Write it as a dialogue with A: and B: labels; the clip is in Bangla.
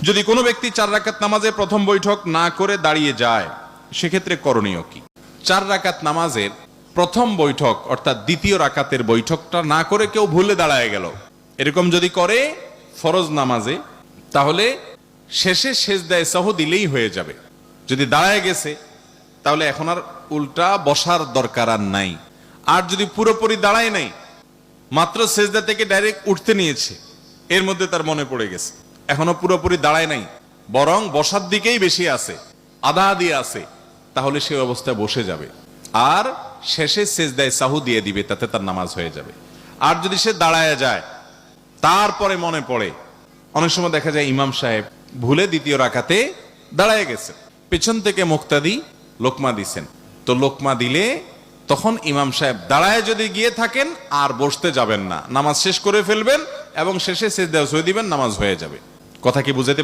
A: যদি কোনো ব্যক্তি 4 রাকাত নামাজে প্রথম বৈঠক না করে দাঁড়িয়ে যায় সেক্ষেত্রে করণীয় কি? 4 রাকাত নামাজের প্রথম বৈঠক অর্থাৎ দ্বিতীয় রাকাতের বৈঠকটা না করে কেউ ভুলে দাঁড়ায় গেল, এরকম যদি করে ফরজ নামাজে, তাহলে শেষে সেজদায়ে সাহু দিলেই হয়ে যাবে। যদি দাঁড়ায় গেছে তাহলে এখন আর উল্টা বসার দরকার আর নাই। আর যদি পুরোপুরি দাঁড়ায় নাই, মাত্র সেজদা থেকে ডাইরেক্ট উঠতে নিয়েছে, এর মধ্যে তার মনে পড়ে গেছে এখনো পুরোপুরি দাঁড়ায় নাই, বরং বসার দিকেই বেশি আছে, আধা দিয়ে আছে, তাহলে সে অবস্থায় বসে যাবে আর শেষে সেজদায়ে সাহু দিয়ে দিবে, তাতে তার নামাজ হয়ে যাবে। আর যদি সে দাঁড়ায় যায় তারপরে মনে পড়ে, অনেক সময় দেখা যায় ইমাম সাহেব ভুলে দ্বিতীয় রাকাতে দাঁড়ায় গেছে, পেছন থেকে মুক্তাদি লোকমা দিছেন, তো লোকমা দিলে তখন ইমাম সাহেব দাঁড়ায় যদি গিয়ে থাকেন আর বসতে যাবেন না, নামাজ শেষ করে ফেলবেন এবং শেষে সেজদায়ে সাহু দিবেন, নামাজ হয়ে যাবে। কথা কি বুঝাতে পারছেন?